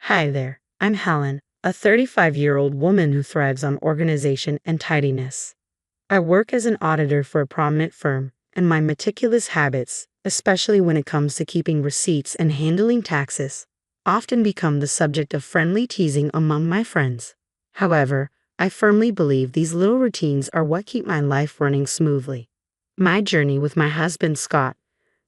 Hi there, I'm Helen, a 35-year-old woman who thrives on organization and tidiness. I work as an auditor for a prominent firm, and my meticulous habits, especially when it comes to keeping receipts and handling taxes, often become the subject of friendly teasing among my friends. However, I firmly believe these little routines are what keep my life running smoothly. My journey with my husband Scott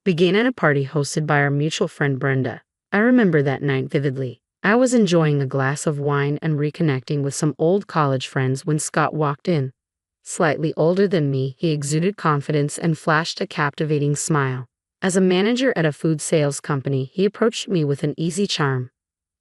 began at a party hosted by our mutual friend Brenda. I remember that night vividly. I was enjoying a glass of wine and reconnecting with some old college friends when Scott walked in. Slightly older than me, he exuded confidence and flashed a captivating smile. As a manager at a food sales company, he approached me with an easy charm.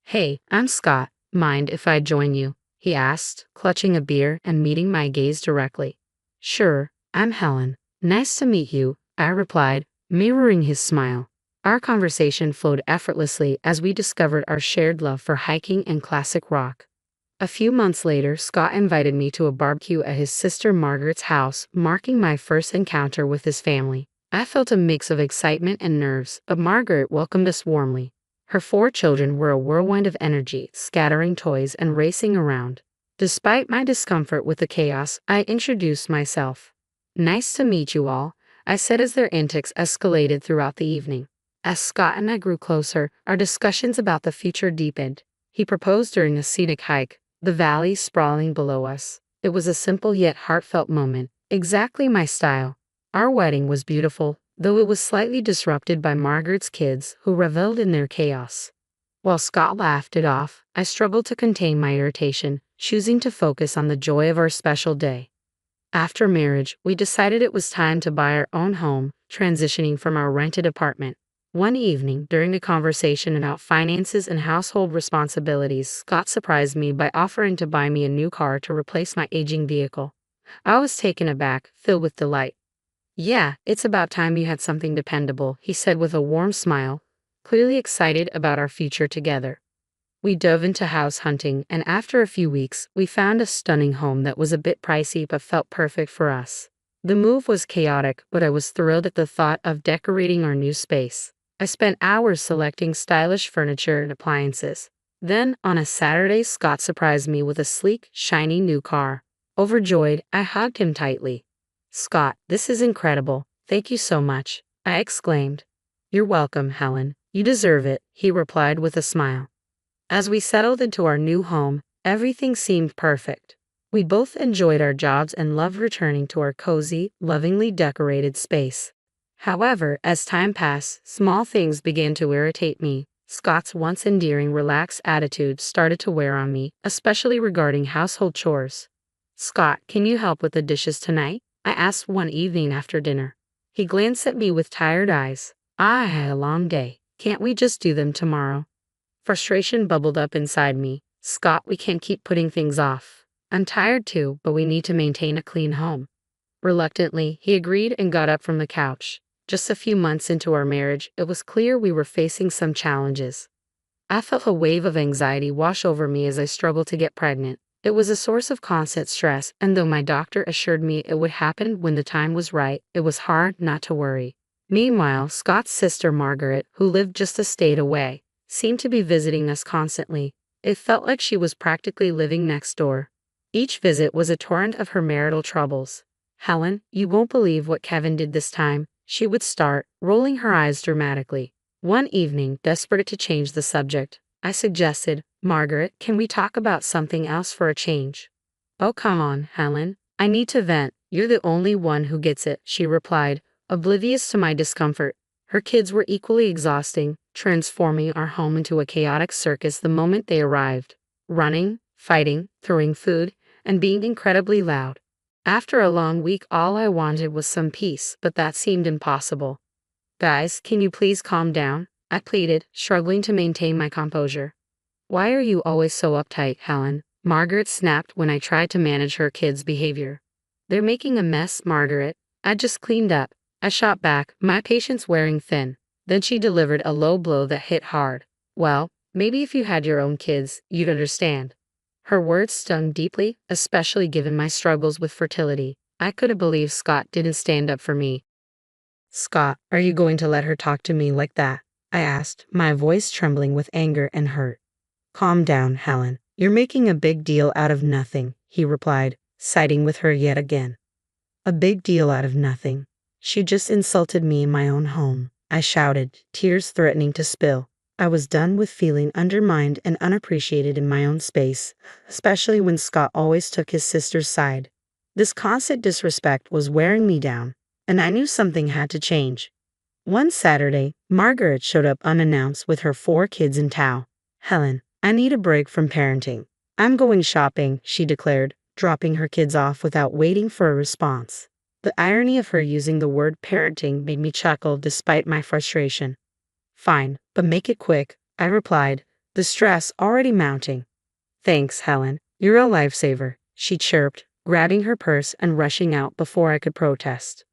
"Hey, I'm Scott. Mind if I join you?" he asked, clutching a beer and meeting my gaze directly. "Sure, I'm Helen. Nice to meet you," I replied, mirroring his smile. Our conversation flowed effortlessly as we discovered our shared love for hiking and classic rock. A few months later, Scott invited me to a barbecue at his sister Margaret's house, marking my first encounter with his family. I felt a mix of excitement and nerves, but Margaret welcomed us warmly. Her 4 children were a whirlwind of energy, scattering toys and racing around. Despite my discomfort with the chaos, I introduced myself. "Nice to meet you all," I said as their antics escalated throughout the evening. As Scott and I grew closer, our discussions about the future deepened. He proposed during a scenic hike, the valley sprawling below us. It was a simple yet heartfelt moment, exactly my style. Our wedding was beautiful, though it was slightly disrupted by Margaret's kids, who reveled in their chaos. While Scott laughed it off, I struggled to contain my irritation, choosing to focus on the joy of our special day. After marriage, we decided it was time to buy our own home, transitioning from our rented apartment. One evening, during a conversation about finances and household responsibilities, Scott surprised me by offering to buy me a new car to replace my aging vehicle. I was taken aback, filled with delight. "Yeah, it's about time you had something dependable," he said with a warm smile, clearly excited about our future together. We dove into house hunting, and after a few weeks, we found a stunning home that was a bit pricey but felt perfect for us. The move was chaotic, but I was thrilled at the thought of decorating our new space. I spent hours selecting stylish furniture and appliances. Then, on a Saturday, Scott surprised me with a sleek, shiny new car. Overjoyed, I hugged him tightly. "Scott, this is incredible. Thank you so much," I exclaimed. "You're welcome, Helen. You deserve it," he replied with a smile. As we settled into our new home, everything seemed perfect. We both enjoyed our jobs and loved returning to our cozy, lovingly decorated space. However, as time passed, small things began to irritate me. Scott's once endearing, relaxed attitude started to wear on me, especially regarding household chores. "Scott, can you help with the dishes tonight?" I asked one evening after dinner. He glanced at me with tired eyes. "I had a long day. Can't we just do them tomorrow?" Frustration bubbled up inside me. "Scott, we can't keep putting things off. I'm tired too, but we need to maintain a clean home." Reluctantly, he agreed and got up from the couch. Just a few months into our marriage, it was clear we were facing some challenges. I felt a wave of anxiety wash over me as I struggled to get pregnant. It was a source of constant stress, and though my doctor assured me it would happen when the time was right, it was hard not to worry. Meanwhile, Scott's sister Margaret, who lived just a state away, seemed to be visiting us constantly. It felt like she was practically living next door. Each visit was a torrent of her marital troubles. "Helen, you won't believe what Kevin did this time," she would start, rolling her eyes dramatically. One evening, desperate to change the subject, I suggested, "Margaret, can we talk about something else for a change?" "Oh, come on, Helen. I need to vent. You're the only one who gets it," she replied, oblivious to my discomfort. Her kids were equally exhausting, transforming our home into a chaotic circus the moment they arrived. Running, fighting, throwing food, and being incredibly loud. After a long week, all I wanted was some peace, but that seemed impossible. "Guys, can you please calm down?" I pleaded, struggling to maintain my composure. "Why are you always so uptight, Helen?" Margaret snapped when I tried to manage her kids' behavior. "They're making a mess, Margaret. I just cleaned up," I shot back, my patience wearing thin. Then she delivered a low blow that hit hard. "Well, maybe if you had your own kids, you'd understand." Her words stung deeply, especially given my struggles with fertility. I couldn't believe Scott didn't stand up for me. "Scott, are you going to let her talk to me like that?" I asked, my voice trembling with anger and hurt. Calm down, Helen. You're making a big deal out of nothing, he replied, siding with her yet again. A big deal out of nothing. She just insulted me in my own home, I shouted, tears threatening to spill. I was done with feeling undermined and unappreciated in my own space, especially when Scott always took his sister's side. This constant disrespect was wearing me down, and I knew something had to change. One Saturday, Margaret showed up unannounced with her 4 kids in tow. Helen, I need a break from parenting. I'm going shopping, she declared, dropping her kids off without waiting for a response. The irony of her using the word parenting made me chuckle despite my frustration. Fine, but make it quick, I replied, the stress already mounting. Thanks, Helen. You're a lifesaver, she chirped, grabbing her purse and rushing out before I could protest.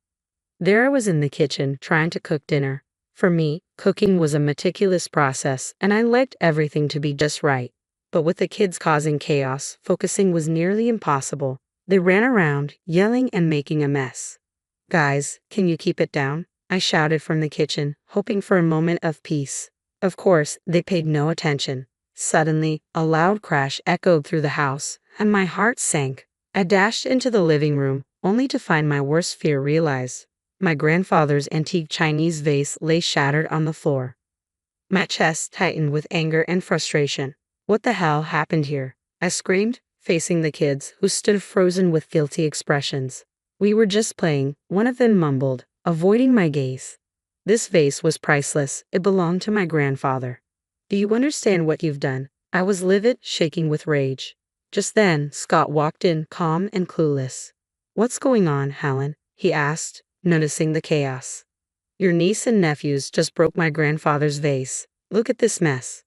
There I was in the kitchen trying to cook dinner. For me, cooking was a meticulous process and I liked everything to be just right. But with the kids causing chaos, focusing was nearly impossible. They ran around, yelling and making a mess. Guys, can you keep it down? I shouted from the kitchen, hoping for a moment of peace. Of course, they paid no attention. Suddenly, a loud crash echoed through the house, and my heart sank. I dashed into the living room, only to find my worst fear realized. My grandfather's antique Chinese vase lay shattered on the floor. My chest tightened with anger and frustration. What the hell happened here? I screamed, facing the kids, who stood frozen with guilty expressions. We were just playing, one of them mumbled, avoiding my gaze. This vase was priceless, it belonged to my grandfather. Do you understand what you've done? I was livid, shaking with rage. Just then, Scott walked in, calm and clueless. What's going on, Helen? He asked, noticing the chaos. Your niece and nephews just broke my grandfather's vase. Look at this mess.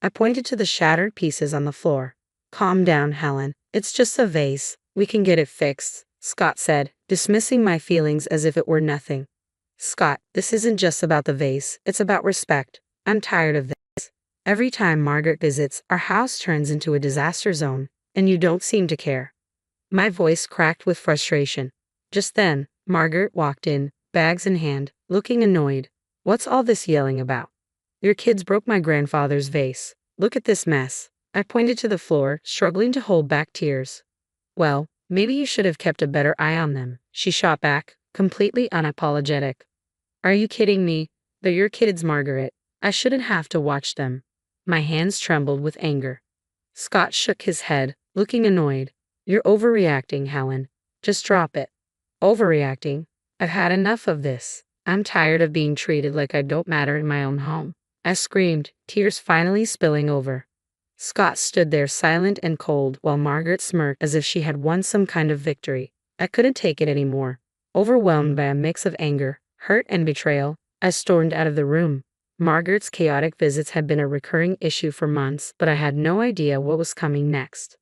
I pointed to the shattered pieces on the floor. Calm down, Helen. It's just a vase. We can get it fixed, Scott said, dismissing my feelings as if it were nothing. Scott, this isn't just about the vase, it's about respect. I'm tired of this. Every time Margaret visits, our house turns into a disaster zone, and you don't seem to care. My voice cracked with frustration. Just then, Margaret walked in, bags in hand, looking annoyed. What's all this yelling about? Your kids broke my grandfather's vase. Look at this mess. I pointed to the floor, struggling to hold back tears. Well, maybe you should have kept a better eye on them, she shot back, completely unapologetic. Are you kidding me? They're your kids, Margaret. I shouldn't have to watch them. My hands trembled with anger. Scott shook his head, looking annoyed. You're overreacting, Helen. Just drop it. Overreacting? I've had enough of this. I'm tired of being treated like I don't matter in my own home. I screamed, tears finally spilling over. Scott stood there silent and cold while Margaret smirked as if she had won some kind of victory. I couldn't take it anymore. Overwhelmed by a mix of anger, hurt, and betrayal, I stormed out of the room. Margaret's chaotic visits had been a recurring issue for months, but I had no idea what was coming next.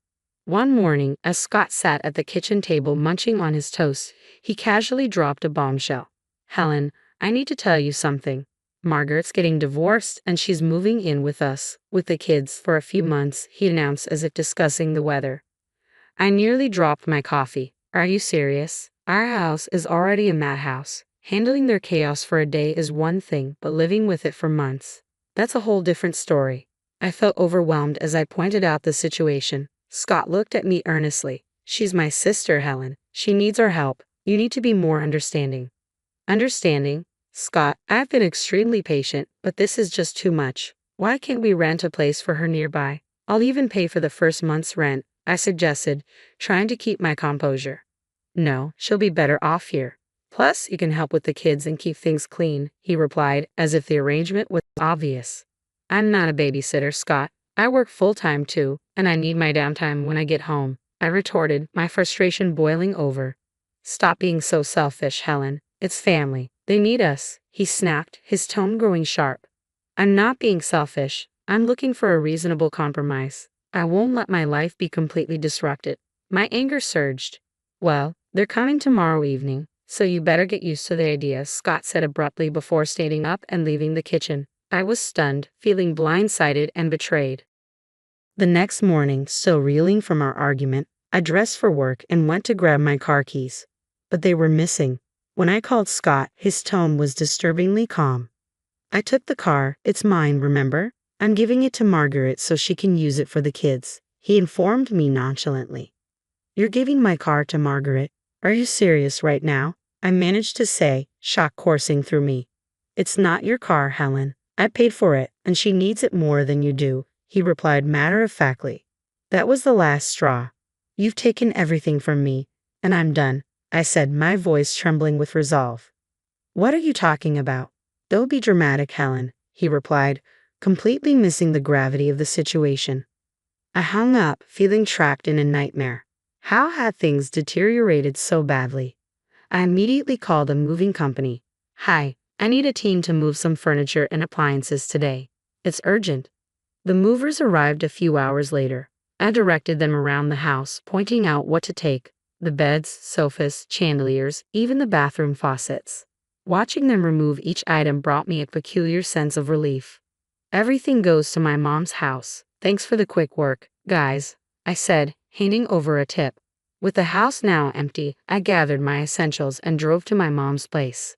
One morning, as Scott sat at the kitchen table munching on his toast, he casually dropped a bombshell. Helen, I need to tell you something. Margaret's getting divorced and she's moving in with us, with the kids, for a few months, he announced as if discussing the weather. I nearly dropped my coffee. Are you serious? Our house is already a madhouse. Handling their chaos for a day is one thing, but living with it for months, that's a whole different story. I felt overwhelmed as I pointed out the situation. Scott looked at me earnestly. She's my sister, Helen. She needs our help. You need to be more understanding. Understanding? Scott, I've been extremely patient, but this is just too much. Why can't we rent a place for her nearby? I'll even pay for the first month's rent, I suggested, trying to keep my composure. No, she'll be better off here. Plus, you can help with the kids and keep things clean, he replied, as if the arrangement was obvious. I'm not a babysitter, Scott. I work full-time too, and I need my downtime when I get home, I retorted, my frustration boiling over. Stop being so selfish, Helen. It's family. They need us, he snapped, his tone growing sharp. I'm not being selfish. I'm looking for a reasonable compromise. I won't let my life be completely disrupted. My anger surged. Well, they're coming tomorrow evening, so you better get used to the idea, Scott said abruptly before standing up and leaving the kitchen. I was stunned, feeling blindsided and betrayed. The next morning, still reeling from our argument, I dressed for work and went to grab my car keys. But they were missing. When I called Scott, his tone was disturbingly calm. I took the car, it's mine, remember? I'm giving it to Margaret so she can use it for the kids, he informed me nonchalantly. You're giving my car to Margaret? Are you serious right now? I managed to say, shock coursing through me. It's not your car, Helen. I paid for it, and she needs it more than you do, he replied matter-of-factly. That was the last straw. You've taken everything from me, and I'm done, I said, my voice trembling with resolve. What are you talking about? Don't be dramatic, Helen, he replied, completely missing the gravity of the situation. I hung up, feeling trapped in a nightmare. How had things deteriorated so badly? I immediately called a moving company. Hi, I need a team to move some furniture and appliances today. It's urgent. The movers arrived a few hours later. I directed them around the house, pointing out what to take: the beds, sofas, chandeliers, even the bathroom faucets. Watching them remove each item brought me a peculiar sense of relief. Everything goes to my mom's house. Thanks for the quick work, guys, I said, handing over a tip. With the house now empty, I gathered my essentials and drove to my mom's place.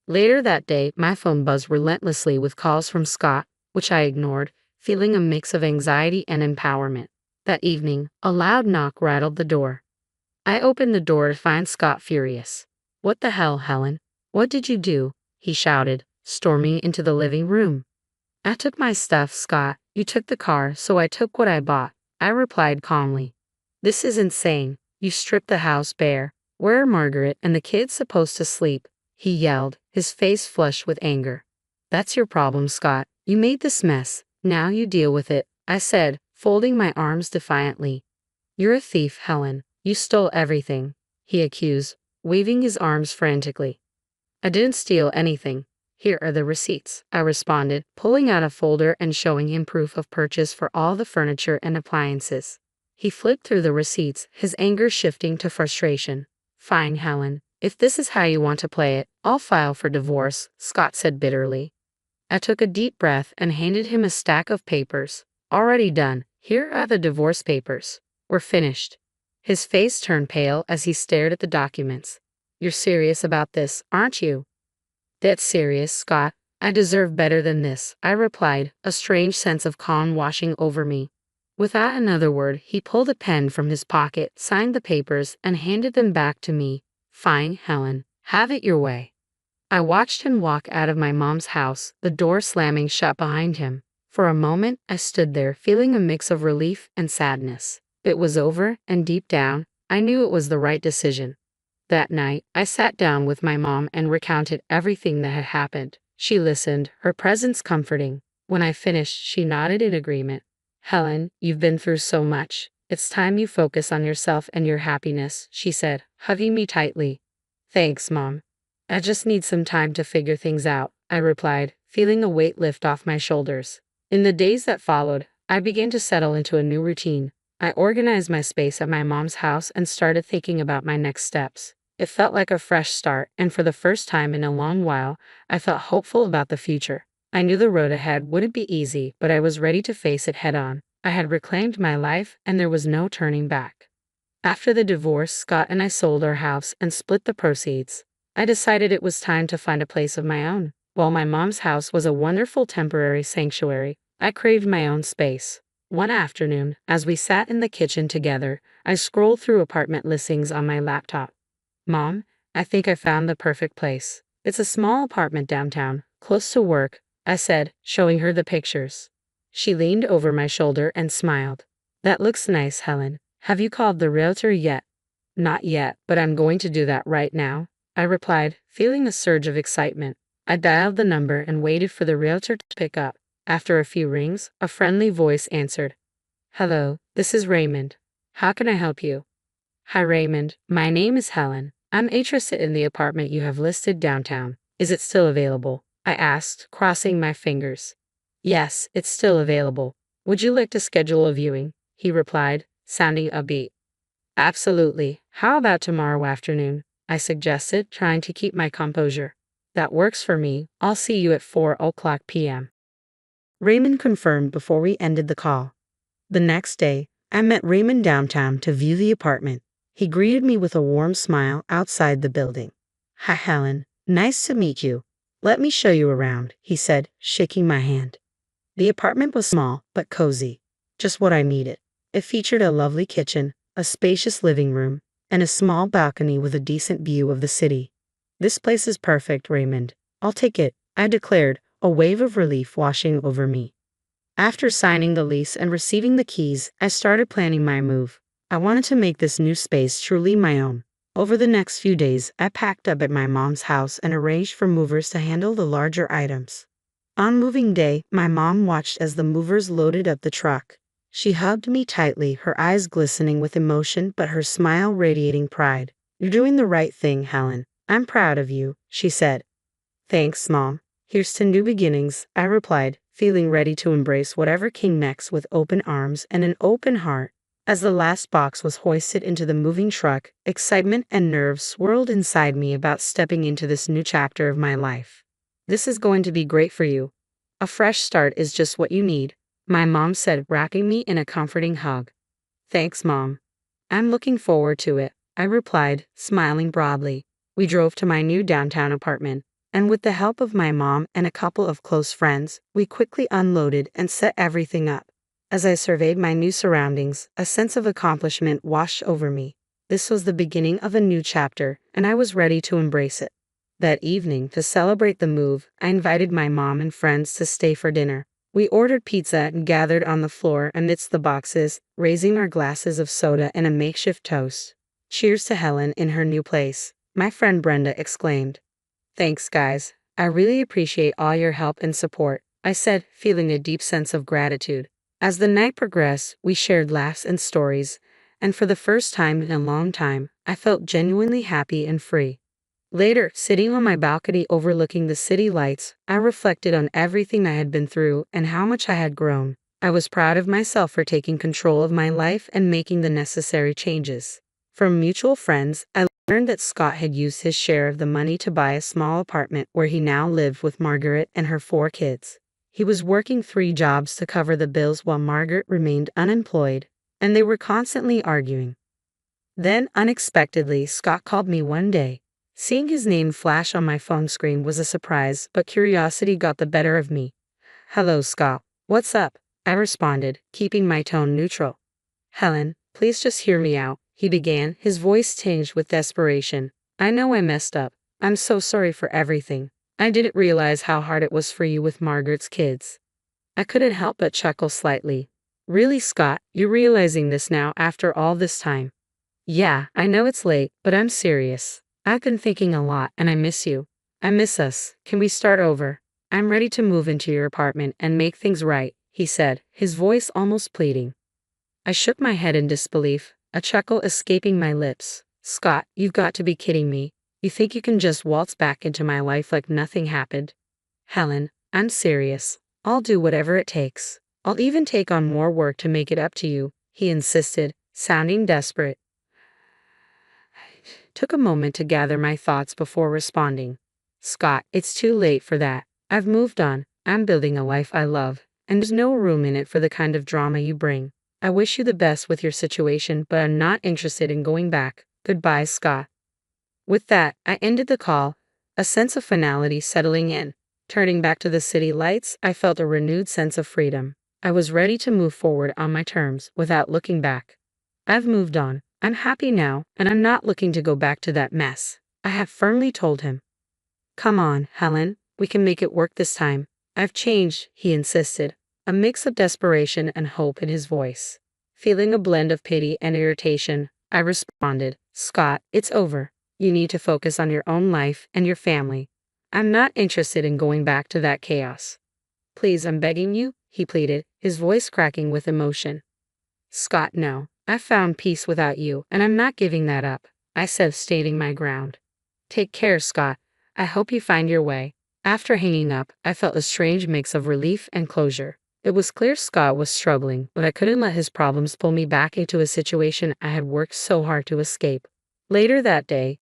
Later that day, my phone buzzed relentlessly with calls from Scott, which I ignored, feeling a mix of anxiety and empowerment. That evening, a loud knock rattled the door. I opened the door to find Scott furious. What the hell, Helen? What did you do? He shouted, storming into the living room. I took my stuff, Scott. You took the car, so I took what I bought, I replied calmly. This is insane. You stripped the house bare. Where are Margaret and the kids supposed to sleep? He yelled, his face flushed with anger. That's your problem, Scott. You made this mess. Now you deal with it, I said, folding my arms defiantly. You're a thief, Helen. You stole everything, he accused, waving his arms frantically. I didn't steal anything. Here are the receipts, I responded, pulling out a folder and showing him proof of purchase for all the furniture and appliances. He flipped through the receipts, his anger shifting to frustration. Fine, Helen. If this is how you want to play it, I'll file for divorce, Scott said bitterly. I took a deep breath and handed him a stack of papers. Already done. Here are the divorce papers. We're finished. His face turned pale as he stared at the documents. You're serious about this, aren't you? Dead serious, Scott. I deserve better than this, I replied, a strange sense of calm washing over me. Without another word, he pulled a pen from his pocket, signed the papers, and handed them back to me. Fine, Helen. Have it your way. I watched him walk out of my mom's house, the door slamming shut behind him. For a moment, I stood there, feeling a mix of relief and sadness. It was over, and deep down, I knew it was the right decision. That night, I sat down with my mom and recounted everything that had happened. She listened, her presence comforting. When I finished, she nodded in agreement. Helen, you've been through so much. It's time you focus on yourself and your happiness, she said, hugging me tightly. Thanks, Mom. I just need some time to figure things out, I replied, feeling a weight lift off my shoulders. In the days that followed, I began to settle into a new routine. I organized my space at my mom's house and started thinking about my next steps. It felt like a fresh start, and for the first time in a long while, I felt hopeful about the future. I knew the road ahead wouldn't be easy, but I was ready to face it head-on. I had reclaimed my life, and there was no turning back. After the divorce, Scott and I sold our house and split the proceeds. I decided it was time to find a place of my own. While my mom's house was a wonderful temporary sanctuary, I craved my own space. One afternoon, as we sat in the kitchen together, I scrolled through apartment listings on my laptop. Mom, I think I found the perfect place. It's a small apartment downtown, close to work, I said, showing her the pictures. She leaned over my shoulder and smiled. That looks nice, Helen. Have you called the realtor yet? Not yet, but I'm going to do that right now, I replied, feeling a surge of excitement. I dialed the number and waited for the realtor to pick up. After a few rings, a friendly voice answered. Hello, this is Raymond. How can I help you? Hi, Raymond. My name is Helen. I'm interested in the apartment you have listed downtown. Is it still available? I asked, crossing my fingers. Yes, it's still available. Would you like to schedule a viewing? He replied, sounding upbeat. Absolutely. How about tomorrow afternoon? I suggested, trying to keep my composure. That works for me. I'll see you at 4:00 p.m. Raymond confirmed before we ended the call. The next day, I met Raymond downtown to view the apartment. He greeted me with a warm smile outside the building. Hi, Helen. Nice to meet you. Let me show you around, he said, shaking my hand. The apartment was small, but cozy. Just what I needed. It featured a lovely kitchen, a spacious living room, and a small balcony with a decent view of the city. This place is perfect, Raymond. I'll take it, I declared, a wave of relief washing over me. After signing the lease and receiving the keys, I started planning my move. I wanted to make this new space truly my own. Over the next few days, I packed up at my mom's house and arranged for movers to handle the larger items. On moving day, my mom watched as the movers loaded up the truck. She hugged me tightly, her eyes glistening with emotion but her smile radiating pride. "You're doing the right thing, Helen. I'm proud of you," she said. "Thanks, Mom. Here's to new beginnings," I replied, feeling ready to embrace whatever came next with open arms and an open heart. As the last box was hoisted into the moving truck, excitement and nerves swirled inside me about stepping into this new chapter of my life. "This is going to be great for you. A fresh start is just what you need," my mom said, wrapping me in a comforting hug. "Thanks, Mom. I'm looking forward to it," I replied, smiling broadly. We drove to my new downtown apartment, and with the help of my mom and a couple of close friends, we quickly unloaded and set everything up. As I surveyed my new surroundings, a sense of accomplishment washed over me. This was the beginning of a new chapter, and I was ready to embrace it. That evening, to celebrate the move, I invited my mom and friends to stay for dinner. We ordered pizza and gathered on the floor amidst the boxes, raising our glasses of soda and a makeshift toast. "Cheers to Helen in her new place," my friend Brenda exclaimed. "Thanks, guys. I really appreciate all your help and support," I said, feeling a deep sense of gratitude. As the night progressed, we shared laughs and stories, and for the first time in a long time, I felt genuinely happy and free. Later, sitting on my balcony overlooking the city lights, I reflected on everything I had been through and how much I had grown. I was proud of myself for taking control of my life and making the necessary changes. From mutual friends, I learned that Scott had used his share of the money to buy a small apartment where he now lived with Margaret and her 4 kids. He was working 3 jobs to cover the bills while Margaret remained unemployed, and they were constantly arguing. Then, unexpectedly, Scott called me one day. Seeing his name flash on my phone screen was a surprise, but curiosity got the better of me. "Hello, Scott. What's up?" I responded, keeping my tone neutral. "Helen, please just hear me out," he began, his voice tinged with desperation. "I know I messed up. I'm so sorry for everything. I didn't realize how hard it was for you with Margaret's kids." I couldn't help but chuckle slightly. "Really, Scott, you're realizing this now after all this time?" "Yeah, I know it's late, but I'm serious. I've been thinking a lot and I miss you. I miss us. Can we start over? I'm ready to move into your apartment and make things right," he said, his voice almost pleading. I shook my head in disbelief, a chuckle escaping my lips. "Scott, you've got to be kidding me. You think you can just waltz back into my life like nothing happened?" "Helen, I'm serious. I'll do whatever it takes. I'll even take on more work to make it up to you," he insisted, sounding desperate. Took a moment to gather my thoughts before responding. "Scott, it's too late for that. I've moved on. I'm building a life I love, and there's no room in it for the kind of drama you bring. I wish you the best with your situation, but I'm not interested in going back. Goodbye, Scott." With that, I ended the call, a sense of finality settling in. Turning back to the city lights, I felt a renewed sense of freedom. I was ready to move forward on my terms, without looking back. "I've moved on. I'm happy now, and I'm not looking to go back to that mess," I have firmly told him. "Come on, Helen, we can make it work this time. I've changed," he insisted, a mix of desperation and hope in his voice. Feeling a blend of pity and irritation, I responded, "Scott, it's over. You need to focus on your own life and your family. I'm not interested in going back to that chaos." "Please, I'm begging you," he pleaded, his voice cracking with emotion. "Scott, no. I've found peace without you, and I'm not giving that up," I said, stating my ground. "Take care, Scott. I hope you find your way." After hanging up, I felt a strange mix of relief and closure. It was clear Scott was struggling, but I couldn't let his problems pull me back into a situation I had worked so hard to escape. Later that day,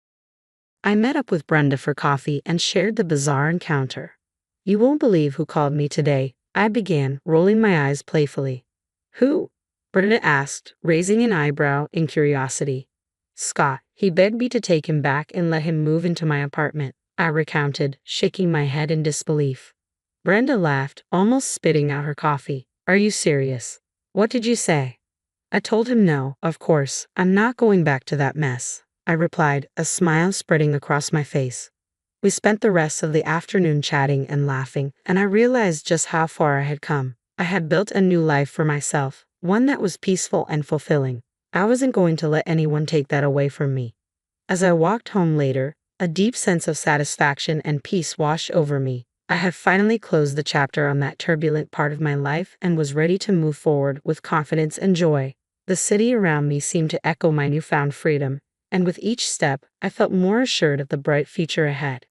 I met up with Brenda for coffee and shared the bizarre encounter. "You won't believe who called me today," I began, rolling my eyes playfully. "Who?" Brenda asked, raising an eyebrow in curiosity. "Scott. He begged me to take him back and let him move into my apartment," I recounted, shaking my head in disbelief. Brenda laughed, almost spitting out her coffee. Are you serious? What did you say? I told him no, of course, I'm not going back to that mess, I replied, a smile spreading across my face. We spent the rest of the afternoon chatting and laughing, and I realized just how far I had come. I had built a new life for myself, one that was peaceful and fulfilling. I wasn't going to let anyone take that away from me. As I walked home later, a deep sense of satisfaction and peace washed over me. I had finally closed the chapter on that turbulent part of my life and was ready to move forward with confidence and joy. The city around me seemed to echo my newfound freedom, and with each step, I felt more assured of the bright future ahead.